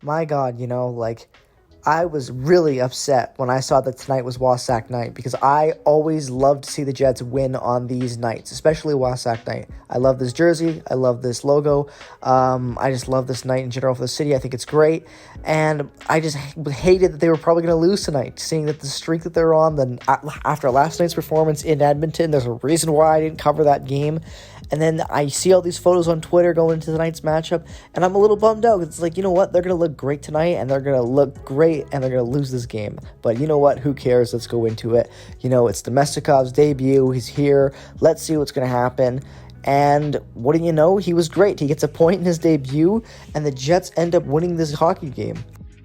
My God, I was really upset when I saw that tonight was Wasak night because I always love to see the Jets win on these nights, especially Wasak night. I love this jersey. I love this logo. I just love this night in general for the city. I think it's great. And I just hated that they were probably going to lose tonight, seeing that the streak that they're on, then after last night's performance in Edmonton, there's a reason why I didn't cover that game. And then I see all these photos on Twitter going into tonight's matchup, and I'm a little bummed out. It's like, you know what? They're going to look great tonight, and they're going to look great, and they're going to lose this game. But you know what? Who cares? Let's go into it. It's Domestikov's debut. He's here. Let's see what's going to happen. And what do you know? He was great. He gets a point in his debut, and the Jets end up winning this hockey game.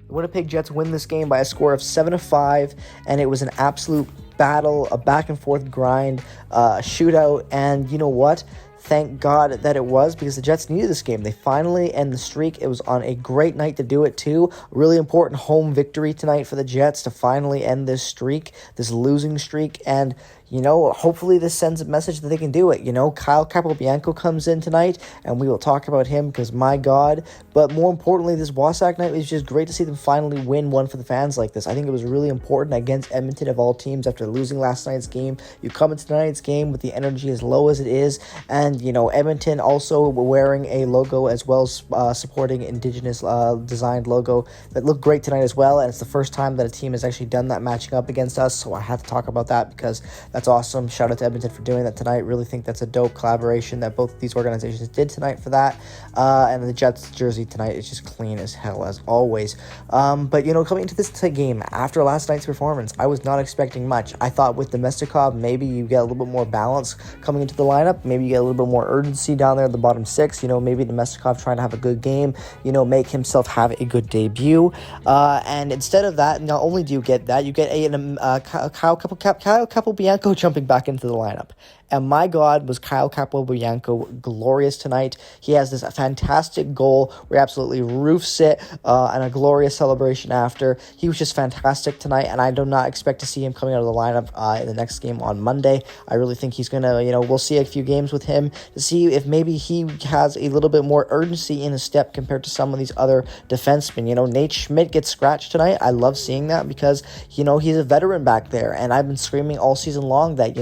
The Winnipeg Jets win this game by a score of 7-5, and it was an absolute battle, a back-and-forth grind, a shootout, and you know what? Thank God that it was, because the Jets needed this game. They finally end the streak. It was on a great night to do it too. Really important home victory tonight for the Jets to finally end this streak, this losing streak, and hopefully this sends a message that they can do it. Kyle Capobianco comes in tonight, and we will talk about him because, my God. But more importantly, this Wasak night was just great to see them finally win one for the fans like this. I think it was really important against Edmonton of all teams after losing last night's game. You come into tonight's game with the energy as low as it is, and, Edmonton also wearing a logo as well as supporting Indigenous designed logo that looked great tonight as well, and it's the first time that a team has actually done that matching up against us, so I had to talk about that because that's awesome. Shout out to Edmonton for doing that tonight. Really think that's a dope collaboration that both of these organizations did tonight for that. And the Jets jersey tonight is just clean as hell, as always. But, coming into this game, after last night's performance, I was not expecting much. I thought with Domestikov, maybe you get a little bit more balance coming into the lineup. Maybe you get a little bit more urgency down there at the bottom six. Maybe Domestikov trying to have a good game, make himself have a good debut. And instead of that, not only do you get that, you get Kyle Capobianco jumping back into the lineup. And my God, was Kyle Capobianco glorious tonight. He has this fantastic goal where he absolutely roofs it, and a glorious celebration after. He was just fantastic tonight, and I do not expect to see him coming out of the lineup in the next game on Monday. I really think he's going to, we'll see a few games with him to see if maybe he has a little bit more urgency in his step compared to some of these other defensemen. Nate Schmidt gets scratched tonight. I love seeing that because, he's a veteran back there, and I've been screaming all season long that,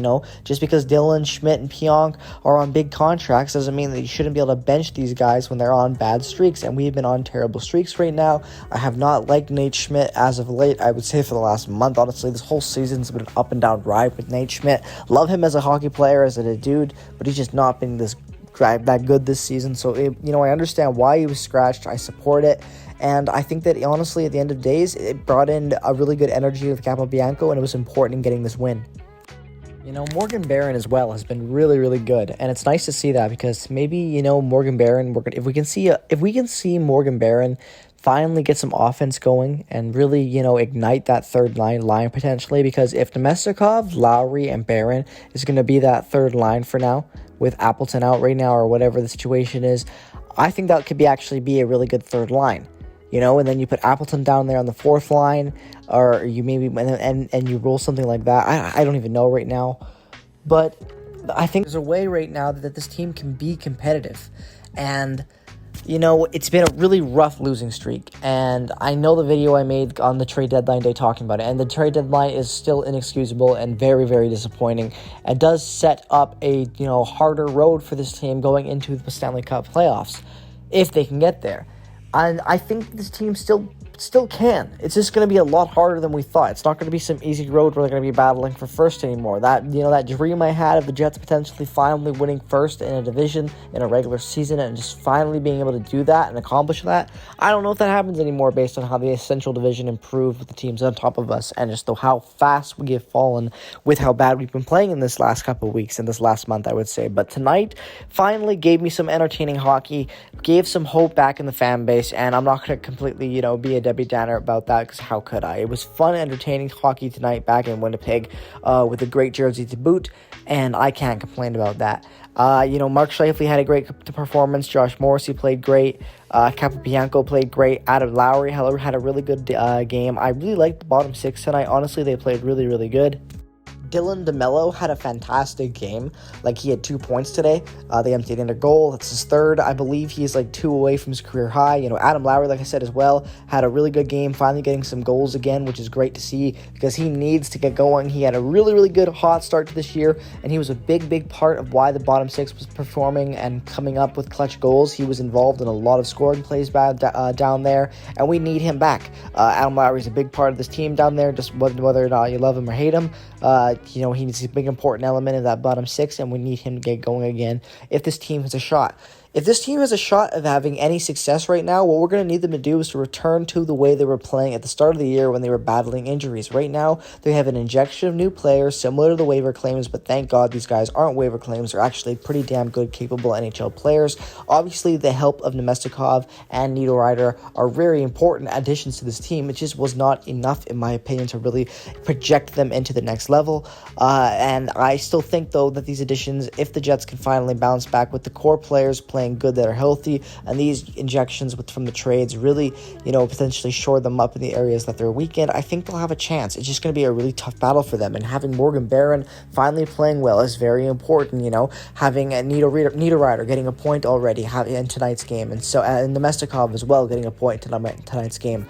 just because Dylan Schmidt and Pionk are on big contracts doesn't mean that you shouldn't be able to bench these guys when they're on bad streaks, and we've been on terrible streaks right now. I have not liked Nate Schmidt as of late. I would say for the last month, honestly, this whole season's been an up and down ride with Nate Schmidt. Love him as a hockey player, as a dude, but he's just not been that good this season. So, I understand why he was scratched. I support it. And I think that, honestly, at the end of days, it brought in a really good energy with Capobianco, and it was important in getting this win. Morgan Barron as well has been really, really good, and it's nice to see that because maybe, Morgan Barron, if we can see Morgan Barron finally get some offense going and really, ignite that third line potentially, because if Domestikov, Lowry, and Barron is going to be that third line for now, with Appleton out right now or whatever the situation is, I think that could actually be a really good third line. And then you put Appleton down there on the fourth line, or you maybe, and you roll something like that. I don't even know right now, but I think there's a way right now that this team can be competitive, and it's been a really rough losing streak, and I know the video I made on the trade deadline day talking about it, and the trade deadline is still inexcusable and very, very disappointing. It does set up a harder road for this team going into the Stanley Cup playoffs, if they can get there. And I think this team still can. It's just going to be a lot harder than we thought. It's not going to be some easy road where they're going to be battling for first anymore. That dream I had of the Jets potentially finally winning first in a division in a regular season and just finally being able to do that and accomplish that, I don't know if that happens anymore based on how the Essential Division improved with the teams on top of us and just how fast we have fallen with how bad we've been playing in this last couple of weeks and this last month, I would say. But tonight finally gave me some entertaining hockey, gave some hope back in the fan base, and I'm not going to completely, be a Debbie Downer about that, because how could I? It was fun, entertaining hockey tonight back in Winnipeg with a great jersey to boot, and I can't complain about that. Mark Scheifele had a great performance. Josh Morrissey played great. Capobianco played great. Adam Lowry had a really good game. I really liked the bottom six tonight. Honestly, they played really, really good. Dylan DeMello had a fantastic game. Like, he had 2 points today. They emptied in a goal. That's his third. I believe he's like 2 away from his career high. You know, Adam Lowry, like I said as well, had a really good game, finally getting some goals again, which is great to see because he needs to get going. He had a really, really good hot start to this year, and he was a big, big part of why the bottom six was performing and coming up with clutch goals. He was involved in a lot of scoring plays down there, and we need him back. Adam Lowry is a big part of this team down there, just whether or not you love him or hate him. You know, he's a big important element of that bottom six, and we need him to get going again if this team has a shot. If this team has a shot of having any success right now, what we're going to need them to do is to return to the way they were playing at the start of the year when they were battling injuries. Right now, they have an injection of new players similar to the waiver claims, but thank God these guys aren't waiver claims. They're actually pretty damn good, capable NHL players. Obviously, the help of Nemestikov and Niederreiter are very important additions to this team. It just was not enough, in my opinion, to really project them into the next level. And I still think, though, that these additions, if the Jets can finally bounce back with the core players playing good that are healthy, and these injections from the trades really, you know, potentially shore them up in the areas that they're weak in, I think they'll have a chance. It's just going to be a really tough battle for them, and having Morgan Barron finally playing well is very important. You know, having Niederreiter getting a point already in tonight's game, and Nemestikov as well getting a point in tonight's game.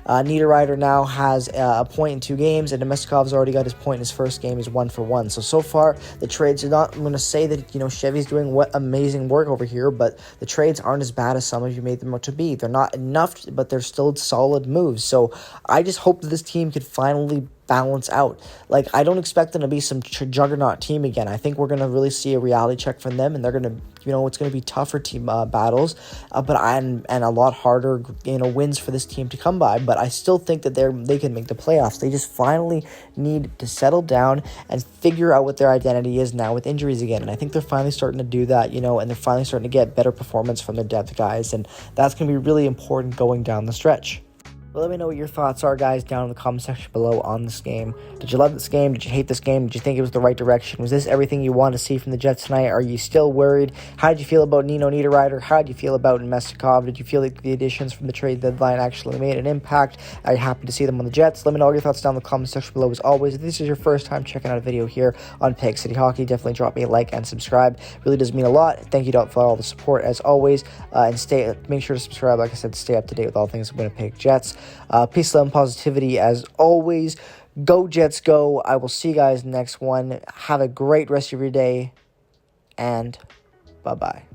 Niederreiter now has a point in 2 games, and Nemestikov's already got his point in his first game. He's 1 for 1. So far, the trades are not, I'm going to say that, you know, Chevy's doing amazing work over here, but the trades aren't as bad as some of you made them out to be. They're not enough, but they're still solid moves. So I just hope that this team could finally balance out. Like, I don't expect them to be some juggernaut team again. I think we're going to really see a reality check from them, and they're going to, you know, it's going to be tougher team battles, and a lot harder, you know, wins for this team to come by. But I still think that they can make the playoffs. They just finally need to settle down and figure out what their identity is now with injuries again. And I think they're finally starting to do that, you know, and they're finally starting to get better performance from their depth guys, and that's going to be really important going down the stretch. But let me know what your thoughts are, guys, down in the comment section below on this game. Did you love this game? Did you hate this game? Did you think it was the right direction? Was this everything you wanted to see from the Jets tonight? Are you still worried? How did you feel about Nino Niederreiter? How did you feel about Nemestikov? Did you feel like the additions from the trade deadline actually made an impact? Are you happy to see them on the Jets? Let me know all your thoughts down in the comment section below. As always, if this is your first time checking out a video here on Peg City Hockey, definitely drop me a like and subscribe. It really does mean a lot. Thank you for all the support, as always. And make sure to subscribe. Like I said, stay up to date with all things Winnipeg Jets. Peace, love, and positivity as always. Go Jets, go. I will see you guys next one. Have a great rest of your day, and bye-bye.